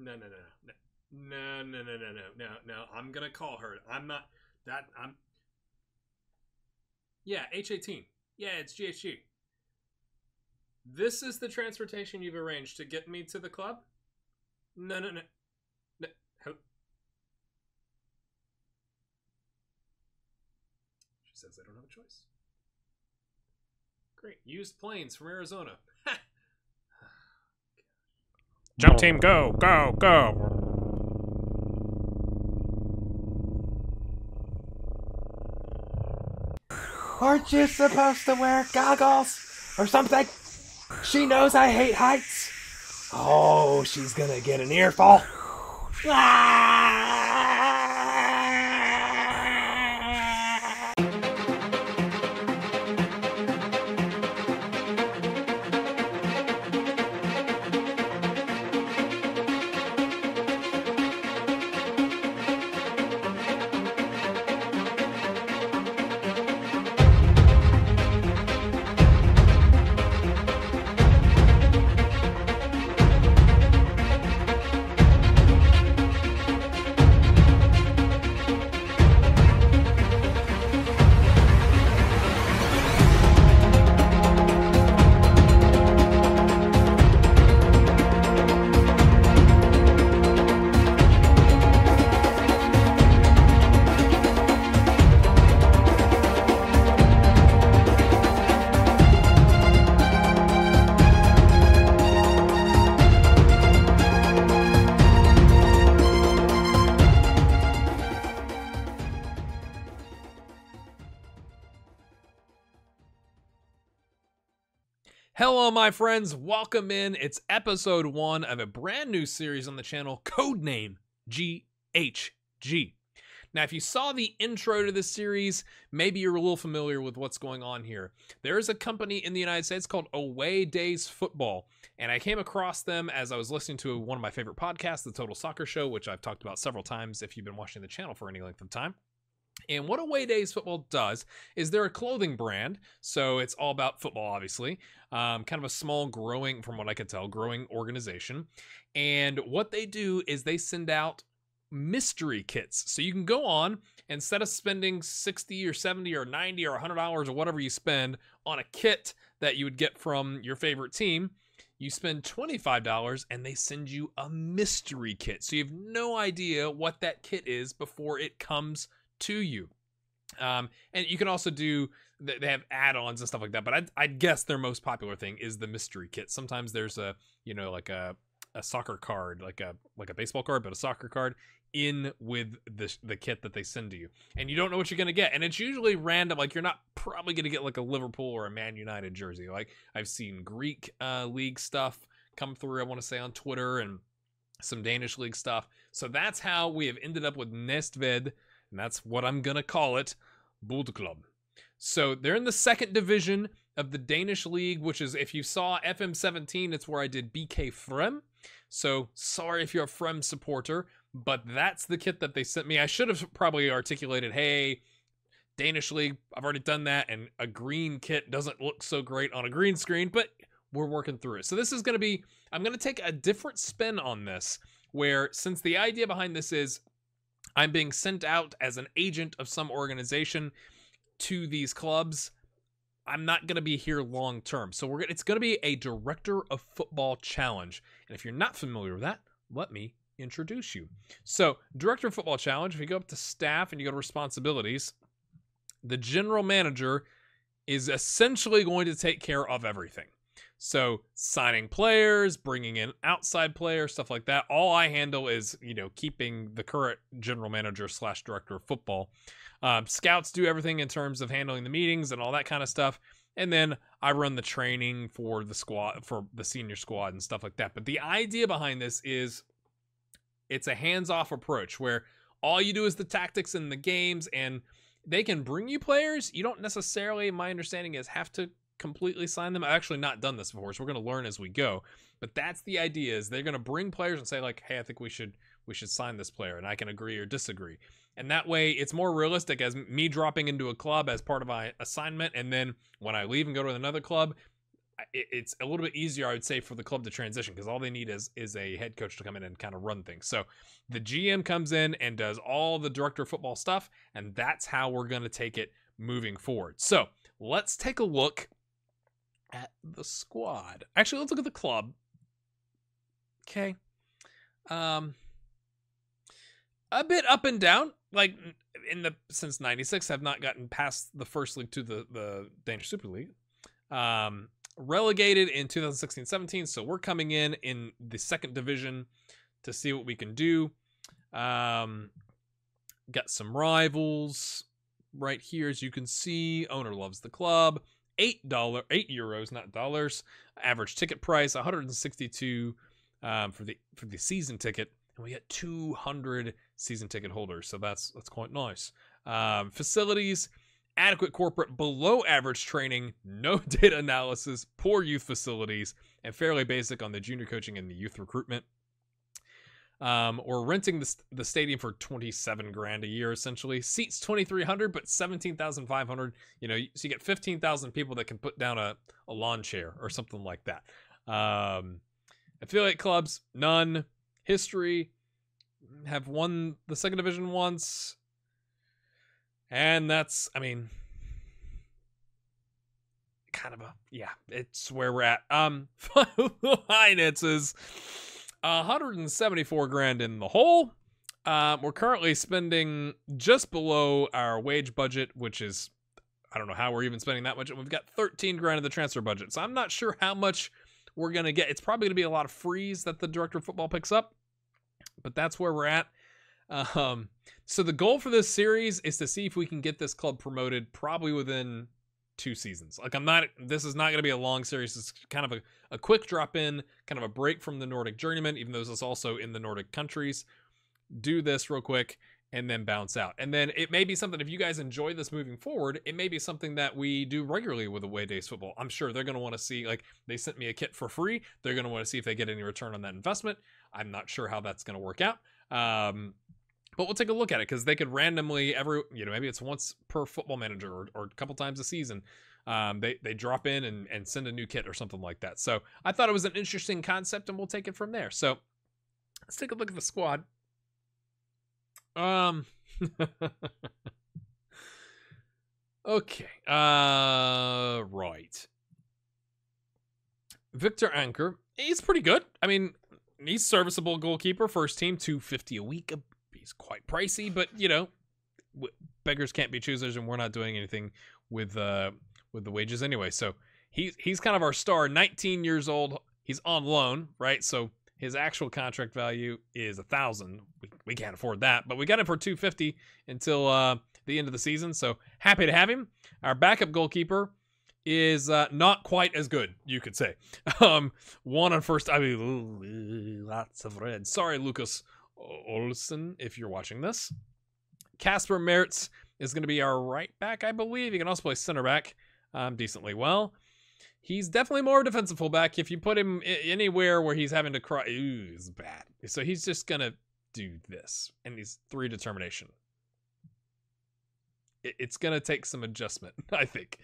No, no, no, no. No, no, no, no, no, no, no. I'm gonna call her. I'm not that. Yeah, H18. Yeah, it's GHG. This is the transportation you've arranged to get me to the club? No, no, no. No. She says I don't have a choice. Great. Used planes from Arizona. Jump team, go, go, go. Aren't you supposed to wear goggles or something? She knows I hate heights. Oh, she's gonna get an earful. Hello, my friends. Welcome in. It's episode 1 of a brand new series on the channel, Codename GHG. Now, if you saw the intro to this series, maybe you're a little familiar with what's going on here. There is a company in the United States called Away Days Football, and I came across them as I was listening to one of my favorite podcasts, The Total Soccer Show, which I've talked about several times if you've been watching the channel for any length of time. And what Away Days Football does is they're a clothing brand, so it's all about football, obviously. Kind of a small, growing, from what I could tell, growing organization. And what they do is they send out mystery kits. So you can go on, instead of spending 60 or 70 or 90 or $100 or whatever you spend on a kit that you would get from your favorite team, you spend $25 and they send you a mystery kit. So you have no idea what that kit is before it comes to you. And you can also do, they have add-ons and stuff like that, but I'd guess their most popular thing is the mystery kit. Sometimes there's a, you know, like a soccer card, like a baseball card, but a soccer card in with the kit that they send to you, and you don't know what you're going to get. And it's usually random. Like, you're not probably going to get like a Liverpool or a Man United jersey. Like, I've seen Greek league stuff come through, I want to say, on Twitter, and some Danish league stuff. So that's how we have ended up with Næstved, and that's what I'm going to call it, Boldklub. So they're in the second division of the Danish league, which is, if you saw FM18, it's where I did BK Frem. So sorry if you're a Frem supporter, but that's the kit that they sent me. I should have probably articulated, hey, Danish league, I've already done that, and a green kit doesn't look so great on a green screen, but we're working through it. So this is going to be, I'm going to take a different spin on this, where since the idea behind this is I'm being sent out as an agent of some organization to these clubs, I'm not going to be here long term. So it's going to be a director of football challenge. And if you're not familiar with that, let me introduce you. So director of football challenge, if you go up to staff and you go to responsibilities, the general manager is essentially going to take care of everything. So signing players, bringing in outside players, stuff like that. All I handle is, you know, keeping the current general manager / director of football. Scouts do everything in terms of handling the meetings and all that kind of stuff. And then I run the training for the squad, for the senior squad and stuff like that. But the idea behind this is it's a hands-off approach where all you do is the tactics and the games, and they can bring you players. You don't necessarily, my understanding is, have to completely sign them. I've actually not done this before, so we're going to learn as we go. But that's the idea, is they're going to bring players and say, like, hey, I think we should sign this player, and I can agree or disagree. And that way it's more realistic as me dropping into a club as part of my assignment, and then when I leave and go to another club, it's a little bit easier, I would say, for the club to transition, because all they need is a head coach to come in and kind of run things. So the GM comes in and does all the director of football stuff, and that's how we're going to take it moving forward. So let's take a look at the squad. Actually, let's look at the club. Okay. A bit up and down, like since 96, have not gotten past the first league to the Danish Super League. Relegated in 2016-17, so we're coming in the second division to see what we can do. Got some rivals right here, as you can see. Owner loves the club. €8, not dollars. Average ticket price 162 for the season ticket, and we get 200 season ticket holders, so that's quite nice. Facilities: adequate corporate, below average training, no data analysis, poor youth facilities, and fairly basic on the junior coaching and the youth recruitment. We're renting the stadium for $27,000 a year, essentially. Seats 2,300, but 17,500. So you get 15,000 people that can put down a lawn chair or something like that. Affiliate clubs, none. History: have won the second division once. And that's, kind of it's where we're at. Finances, $174,000 in the hole. We're currently spending just below our wage budget, which is, I don't know how we're even spending that much. And we've got $13,000 in the transfer budget. So I'm not sure how much we're going to get. It's probably going to be a lot of frees that the director of football picks up, but that's where we're at. So the goal for this series is to see if we can get this club promoted probably within 2 seasons. Like, this is not going to be a long series. It's kind of a quick drop in, kind of a break from the Nordic Journeyman, even though this is also in the Nordic countries. Do this real quick and then bounce out. And then it may be something, if you guys enjoy this moving forward, it may be something that we do regularly with Away Days football. I'm sure they're going to want to see, like, they sent me a kit for free. They're going to want to see if they get any return on that investment. I'm not sure how that's going to work out. But we'll take a look at it, because they could randomly maybe it's once per football manager or a couple times a season. They drop in and send a new kit or something like that. So I thought it was an interesting concept, and we'll take it from there. So let's take a look at the squad. Okay. Right. Victor Anker, he's pretty good. He's serviceable goalkeeper, first team, $250 a week. He's quite pricey, but beggars can't be choosers, and we're not doing anything with the wages anyway. So he's kind of our star. 19 years old. He's on loan, right? So his actual contract value is $1,000. We can't afford that, but we got him for $250 until the end of the season. So happy to have him. Our backup goalkeeper is not quite as good, you could say. One on first. Lots of red. Sorry, Lucas Olsen, if you're watching this. Kasper Mertz is going to be our right back, I believe. He can also play center back decently well. He's definitely more defensive fullback. If you put him anywhere where he's having to cry, it's bad. So he's just going to do this, and he's 3 determination. It's going to take some adjustment, I think.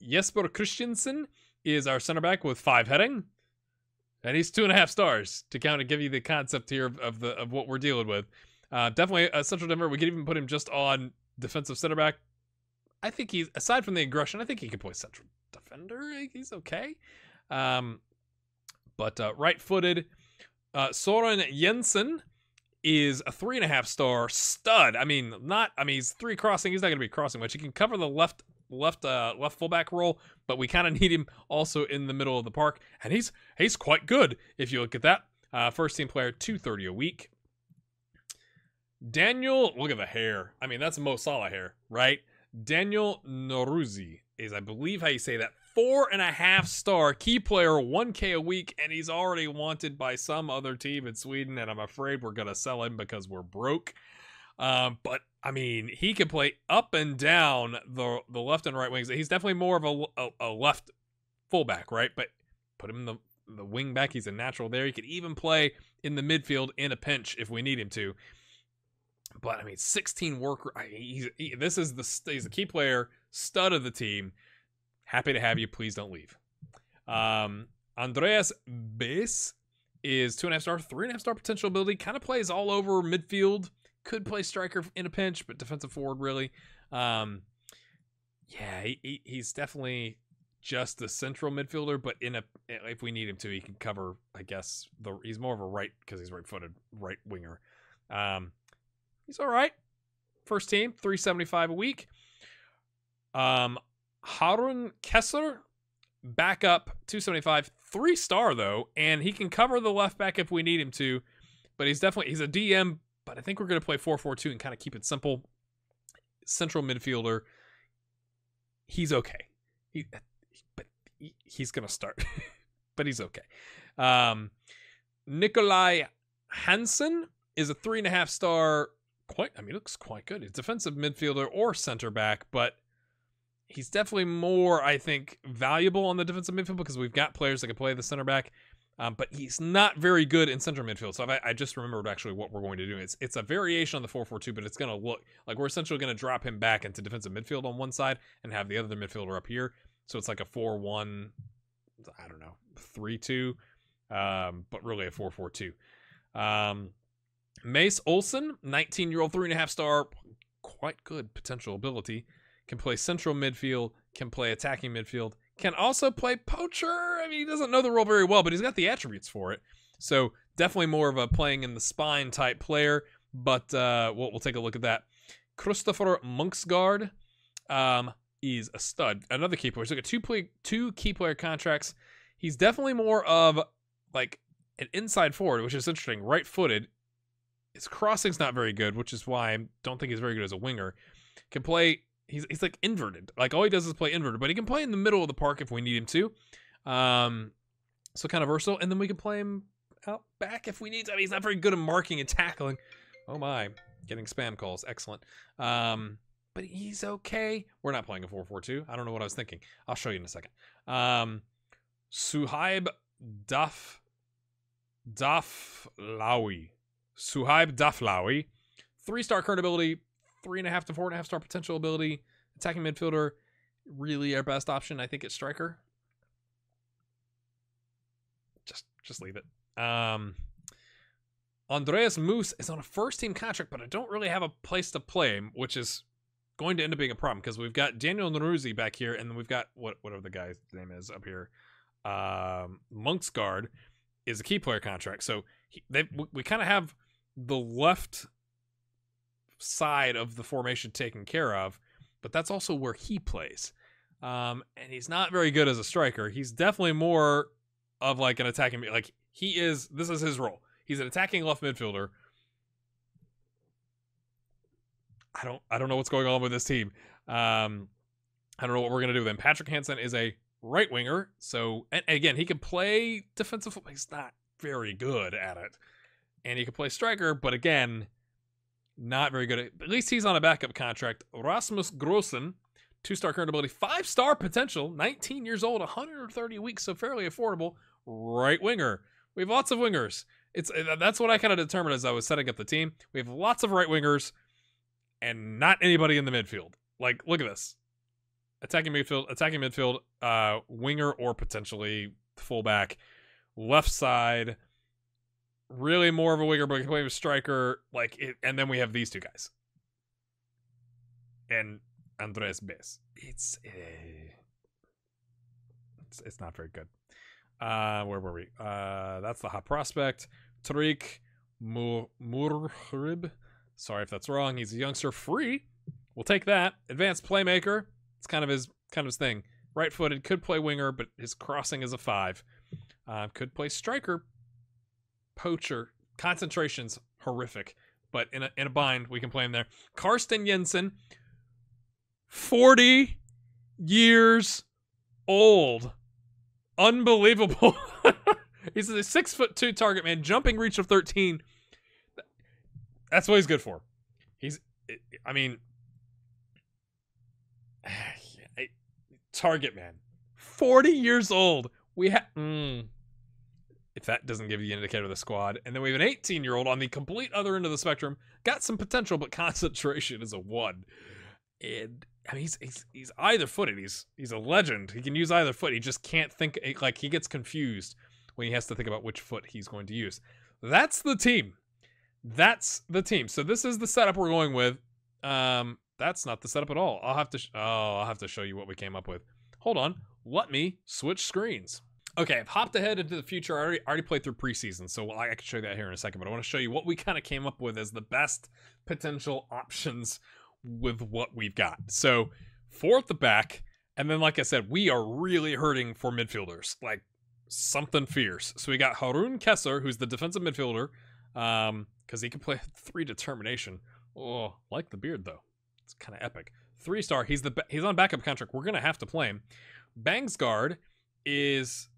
Jesper Christiansen is our center back with 5 heading. And he's 2.5 stars to kind of give you the concept here of what we're dealing with. Definitely a central defender. We could even put him just on defensive center back. I think he's, aside from the aggression, I think he could play central defender. He's okay. But right-footed. Soren Jensen is a 3.5 star stud. He's 3 crossing. He's not going to be crossing much. He can cover the left fullback role, but we kind of need him also in the middle of the park, and he's quite good if you look at that. First team player, $230 a week. Daniel, look at the hair. That's Mo Salah hair, right? Daniel Noruzi is, I believe how you say that, 4.5 star key player, $1K a week, and he's already wanted by some other team in Sweden, and I'm afraid we're gonna sell him because we're broke. But he can play up and down the left and right wings. He's definitely more of a left fullback, right? But put him in the wing back. He's a natural there. He could even play in the midfield in a pinch if we need him to. But 16 worker. He's a key player, stud of the team. Happy to have you. Please don't leave. Andreas Bass is 2.5 star, 3.5 star potential ability. Kind of plays all over midfield. Could play striker in a pinch, but defensive forward really. Yeah, he's definitely just the central midfielder, but if we need him to, he can cover. I guess he's more of a right because he's right-footed right winger. He's all right. First team, 375 a week. Harun Kessler, backup, 275, 3-star though, and he can cover the left back if we need him to. But he's a DM. But I think we're going to play 4-4-2 and kind of keep it simple. Central midfielder. He's okay. He's going to start. But he's okay. Nikolai Hansen is a 3.5 star. Looks quite good. He's defensive midfielder or center back, but he's definitely more, I think, valuable on the defensive midfield because we've got players that can play the center back. But he's not very good in central midfield. So I just remembered actually what we're going to do. It's a variation on the 4-4-2, but it's going to look like we're essentially going to drop him back into defensive midfield on one side and have the other midfielder up here. So it's like a 4-1, 3-2, but really a 4-4-2. Mace Olsen, 19-year-old, 3.5 star, quite good potential ability. Can play central midfield, can play attacking midfield. Can also play poacher. I mean, he doesn't know the role very well, but he's got the attributes for it. So definitely more of a playing in the spine type player. But we'll take a look at that. Christopher Monksgaard is a stud. Another key player. He's got two key player contracts. He's definitely more of like an inside forward, which is interesting. Right-footed. His crossing's not very good, which is why I don't think he's very good as a winger. Can play... He's like inverted. Like all he does is play inverted, but he can play in the middle of the park if we need him to. So kind of versatile. And then we can play him out back if we need to. I mean, he's not very good at marking and tackling. Oh my, getting spam calls. Excellent. But he's okay. We're not playing a 4-4-2. I don't know what I was thinking. I'll show you in a second. Suhaib Daflawi. Suhaib Daflawi. 3-star current ability. 3.5 to 4.5 star potential ability. Attacking midfielder, really our best option. I think it's striker. Just leave it. Andreas Moose is on a first team contract, but I don't really have a place to play him, which is going to end up being a problem because we've got Daniel Neruzzi back here, and then we've got whatever the guy's name is up here. Monksgaard is a key player contract, so we kind of have the left side of the formation taken care of, but that's also where he plays. And he's not very good as a striker. He's definitely more of like an attacking, like this is his role. He's an attacking left midfielder. I don't know what's going on with this team. I don't know what we're going to do with him. Patrick Hansen is a right winger. So, and again, he can play defensive football. He's not very good at it. And he can play striker, but again, not very good. At least he's on a backup contract. Rasmus Grossen, 2-star current ability, 5-star potential, 19 years old, 130 weeks, so fairly affordable. Right winger. We have lots of wingers. That's what I kind of determined as I was setting up the team. We have lots of right wingers and not anybody in the midfield. Like, look at this. Attacking midfield, winger or potentially fullback. Left side, really more of a winger, but can play with striker. And then we have these two guys. And Andres Bes. It's not very good. Where were we? That's the hot prospect. Tariq Murhrib. Sorry if that's wrong. He's a youngster, free. We'll take that. Advanced playmaker. It's kind of his thing. Right-footed, could play winger, but his crossing is a 5. Could play striker. Poacher. Concentration's horrific, but in a bind, we can play him there. Karsten Jensen, 40 years old. Unbelievable. He's a 6'2" target man, jumping reach of 13. That's what he's good for. Target man. 40 years old. We have if that doesn't give you an indicator of the squad. And then we have an 18-year-old on the complete other end of the spectrum. Got some potential, but concentration is a 1. And I mean, he's either footed. He's a legend. He can use either foot. He just can't think, like, he gets confused when he has to think about which foot he's going to use. That's the team. That's the team. So this is the setup we're going with. That's not the setup at all. I'll have to show you what we came up with. Hold on. Let me switch screens. Okay, I've hopped ahead into the future. I already played through preseason, so I can show you that here in a second. But I want to show you what we kind of came up with as the best potential options with what we've got. So 4 at the back, and then like I said, we are really hurting for midfielders, like something fierce. So we got Harun Kesser, who's the defensive midfielder, because he can play 3 determination. Oh, like the beard though. It's kind of epic. 3-star. He's on backup contract. We're gonna have to play him. Bangsgaard is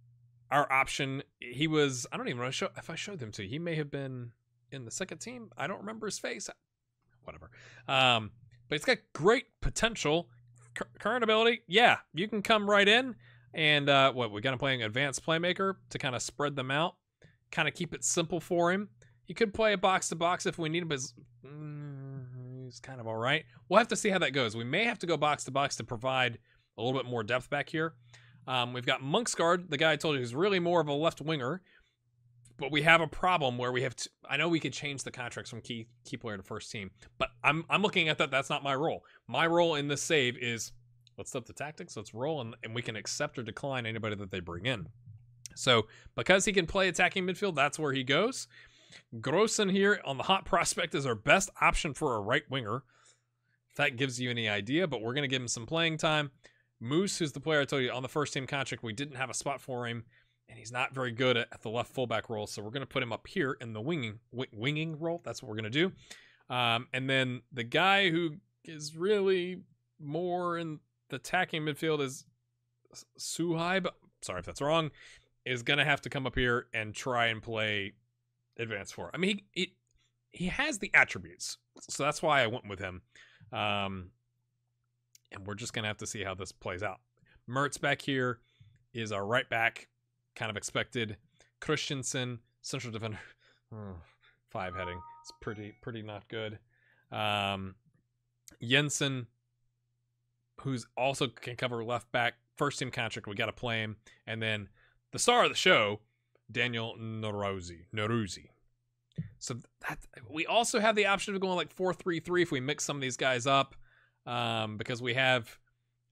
our option. He was, I don't even know if I showed him to you. He may have been in the second team. I don't remember his face. Whatever. But it's got great potential. Current ability, yeah, you can come right in. And we got him playing advanced playmaker to kind of spread them out, kind of keep it simple for him. He could play a box to box if we need him, but he's kind of all right. We'll have to see how that goes. We may have to go box to box to provide a little bit more depth back here. We've got Monksgaard, the guy I told you who's really more of a left winger. But we have a problem where we have to, I know we could change the contracts from key player to first team, but I'm looking at that. That's not my role. My role in this save is let's up the tactics, let's roll, and we can accept or decline anybody that they bring in. So because he can play attacking midfield, that's where he goes. Grossen here on the hot prospect is our best option for a right winger. If that gives you any idea, but we're going to give him some playing time. Moose, who's the player I told you on the first team contract, we didn't have a spot for him. And he's not very good at the left fullback role, so we're going to put him up here in the winging role. That's what we're going to do. And then the guy who is really more in the attacking midfield is Suhaib. Sorry if that's wrong. Is going to have to come up here and try and play advanced for. I mean, he has the attributes, so that's why I went with him. And we're just going to have to see how this plays out. Mertz back here is our right back. Kind of expected. Christensen, central defender, 5 heading. It's pretty not good. Jensen, who's also can cover left back. First team contract, we got to play him. And then the star of the show, Daniel Noruzi. So that we also have the option of going like 4-3-3 if we mix some of these guys up, because we have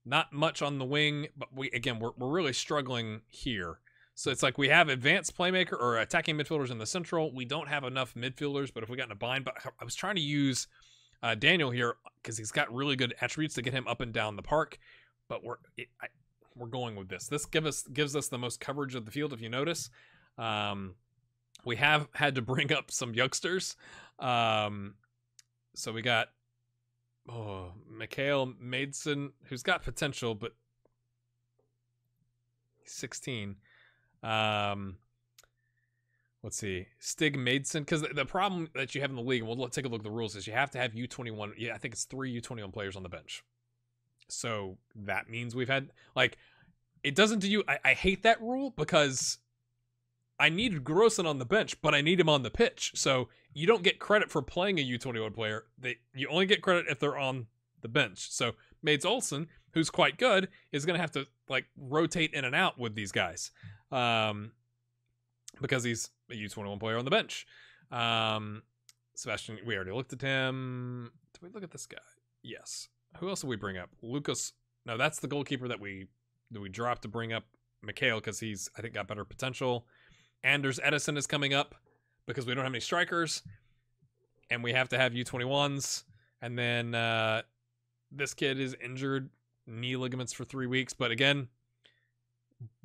not much on the wing, but we're really struggling here. So it's like we have advanced playmaker or attacking midfielders in the central. We don't have enough midfielders, but if we got in a bind, but I was trying to use Daniel here because he's got really good attributes to get him up and down the park. But we're going with this. This gives us the most coverage of the field. If you notice, we have had to bring up some youngsters. So we got Mikhail Maidson, who's got potential, but he's 16. Let's see, Stig Maidson, because the problem that you have in the league, and we'll take a look at the rules, is you have to have U21. Yeah, I think it's 3 U21 players on the bench. So that means we've had, like, it doesn't do you. I hate that rule because I needed Grossen on the bench, but I need him on the pitch. So you don't get credit for playing a U21 player. You only get credit if they're on the bench. So Mads Olsen, who's quite good, is going to have to like rotate in and out with these guys. Because he's a U21 player on the bench. Sebastian, we already looked at him. Did we look at this guy? Yes. Who else did we bring up? Lucas. No, that's the goalkeeper that we dropped to bring up Mikhail because he's, I think, got better potential. Anders Edison is coming up because we don't have any strikers. And we have to have U21s. And then this kid is injured, knee ligaments for 3 weeks. But again,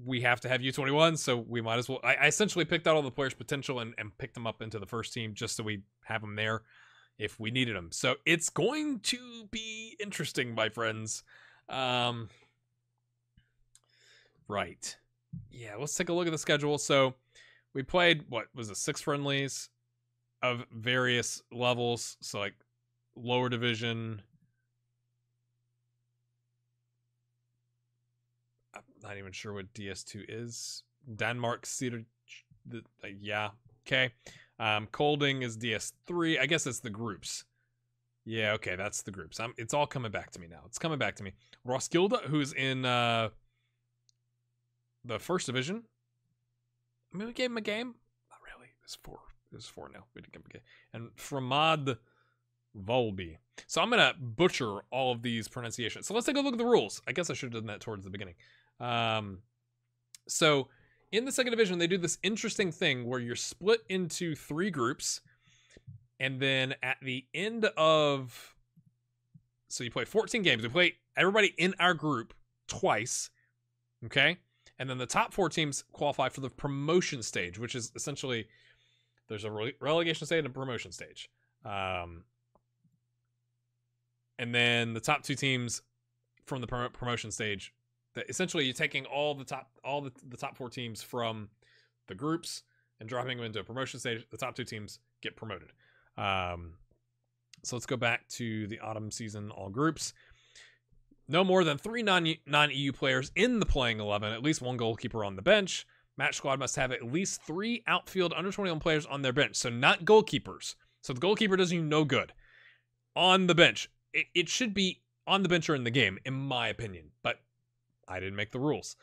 we have to have U21, so we might as well. I essentially picked out all the players' potential and picked them up into the first team just so we have them there if we needed them. So it's going to be interesting, my friends. Right. Yeah, let's take a look at the schedule. So we played, 6 friendlies of various levels. So like lower division. I'm not even sure what DS2 is. Denmark, Cedar. Yeah. Okay. Kolding is DS3. I guess it's the groups. Yeah, okay, that's the groups. It's all coming back to me now. It's coming back to me. Roskilde, who's in the first division. I mean, we gave him a game. Not really. It's 4. It's 4 now. We didn't give him a game. And Framad Volby. So I'm gonna butcher all of these pronunciations. So let's take a look at the rules. I guess I should have done that towards the beginning. So in the second division, they do this interesting thing where you're split into 3 groups. And then at the end of... So you play 14 games. We play everybody in our group twice. Okay? And then the top 4 teams qualify for the promotion stage, which is essentially... There's a relegation stage and a promotion stage. And then the top 2 teams from the promotion stage... Essentially, you're taking all the top 4 teams from the groups and dropping them into a promotion stage. The top 2 teams get promoted. So let's go back to the autumn season all groups. No more than 3 non-EU players in the playing 11, at least 1 goalkeeper on the bench. Match squad must have at least 3 outfield under 21 players on their bench. So not goalkeepers. So the goalkeeper does you no good. On the bench. It should be on the bench or in the game, in my opinion. But I didn't make the rules.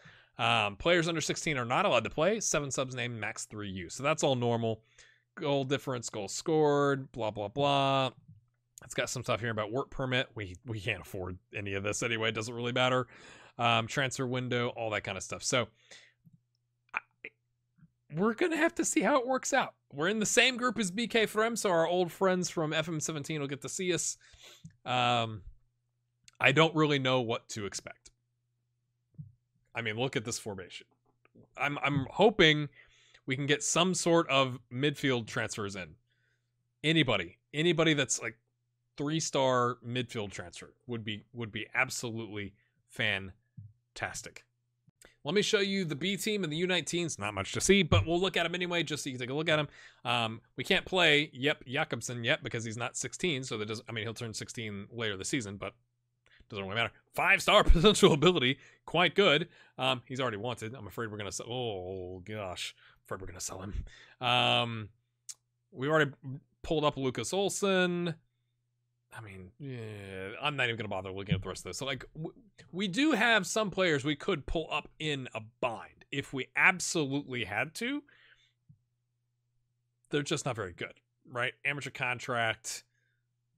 Players under 16 are not allowed to play. 7 subs named, max 3 U. So that's all normal. Goal difference, goals scored, blah, blah, blah. It's got some stuff here about work permit. We can't afford any of this anyway. It doesn't really matter. Transfer window, all that kind of stuff. So we're going to have to see how it works out. We're in the same group as BK Frem, so our old friends from FM18 will get to see us. I don't really know what to expect. I mean, look at this formation. I'm hoping we can get some sort of midfield transfers in. Anybody that's like 3-star midfield transfer would be absolutely fantastic. Let me show you the B team and the U19s. Not much to see, but we'll look at them anyway, just so you can take a look at them. We can't play Jakobsen yet because he's not 16, so that doesn't. I mean, he'll turn 16 later this season, but doesn't really matter. 5-star potential ability, quite good. He's already wanted. I'm afraid we're gonna sell. Oh gosh, afraid we're gonna sell him. We already pulled up Lucas Olsen. I mean, yeah, I'm not even gonna bother looking at the rest of this. So like, we do have some players we could pull up in a bind if we absolutely had to. They're just not very good, right? Amateur contract,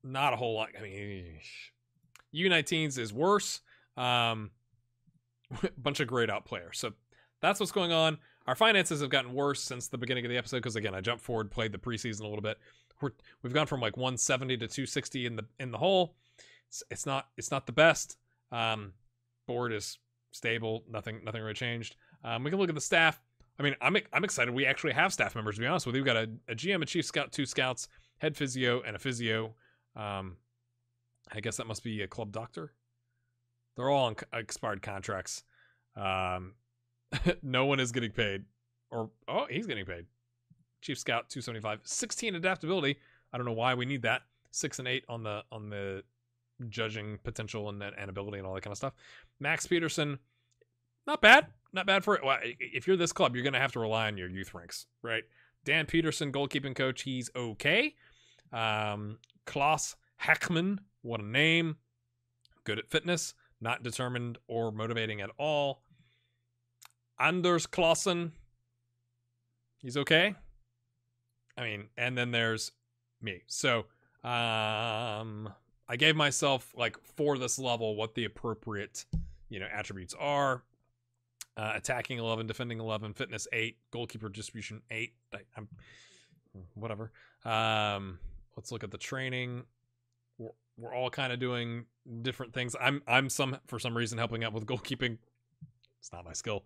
not a whole lot. I mean, U19s is worse. Bunch of grayed out players. So that's what's going on. Our finances have gotten worse since the beginning of the episode because again, I jumped forward, played the preseason a little bit. We've gone from like 170 to 260 in the hole. It's not the best. Board is stable. Nothing really changed. We can look at the staff. I mean, I'm excited. We actually have staff members. To be honest with you, we've got a GM, a chief scout, 2 scouts, head physio, and a physio. I guess that must be a club doctor. They're all on expired contracts. No one is getting paid. He's getting paid. Chief Scout 275, 16 adaptability. I don't know why we need that. 6 and 8 on the judging potential and ability and all that kind of stuff. Max Peterson, not bad for it. Well, if you're this club, you're gonna have to rely on your youth ranks, right? Dan Peterson, goalkeeping coach, he's okay. Klaus Hackman, what a name. Good at fitness, not determined or motivating at all. Anders Clausen, he's okay. I mean, and then there's me. So, I gave myself, like, for this level, what the appropriate, attributes are. Attacking 11, defending 11, fitness 8, goalkeeper distribution 8. Whatever. Let's look at the training. We're all kind of doing different things. I'm for some reason helping out with goalkeeping. It's not my skill.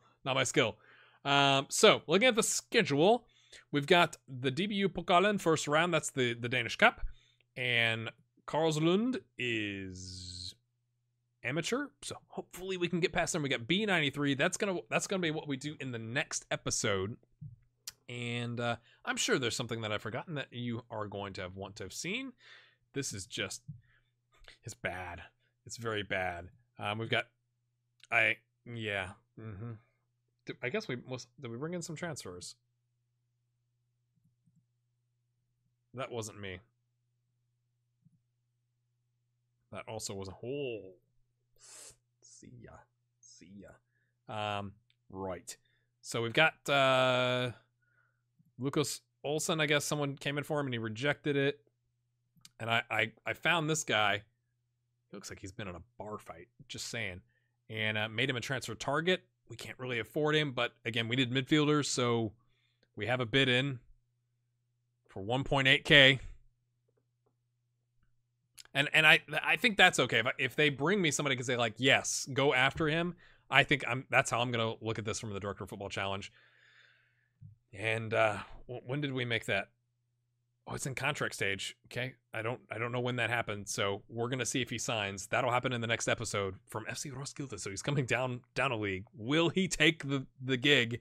So looking at the schedule, we've got the DBU Pokalen first round. That's the Danish Cup, and Karlslund is amateur. So hopefully we can get past them. We got B93. That's gonna be what we do in the next episode. And I'm sure there's something that I've forgotten that you are going to want to have seen. This is just, it's bad. It's very bad. We've got, I guess did we bring in some transfers? That wasn't me. That also was a whole. See ya. Right. So we've got Lucas Olsen. I guess someone came in for him and he rejected it. And I found this guy. He looks like he's been in a bar fight. Just saying. And made him a transfer target. We can't really afford him, but again, we need midfielders, so we have a bid in for 1.8K. And I think that's okay. If they bring me somebody because they like, yes, go after him. I think that's how I'm gonna look at this from the Director of Football Challenge. And when did we make that? Oh, it's in contract stage. Okay, I don't know when that happened. So we're gonna see if he signs. That'll happen in the next episode from FC Roskilde. So he's coming down a league. Will he take the gig?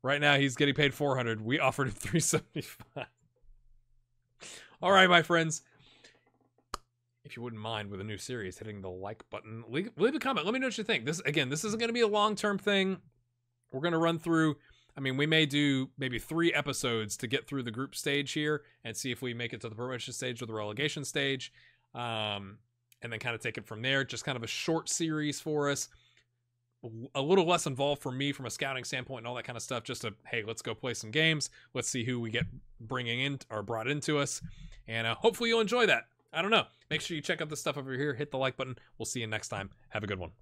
Right now he's getting paid 400. We offered him 375. All right, my friends. If you wouldn't mind with a new series, hitting the like button, leave a comment. Let me know what you think. This isn't going to be a long-term thing. We're going to run through. I mean, we may do maybe 3 episodes to get through the group stage here and see if we make it to the promotion stage or the relegation stage. And then kind of take it from there. Just kind of a short series for us. A little less involved for me from a scouting standpoint and all that kind of stuff. Just hey, let's go play some games. Let's see who we get bringing in or brought into us. And hopefully you'll enjoy that. I don't know. Make sure you check out the stuff over here. Hit the like button. We'll see you next time. Have a good one.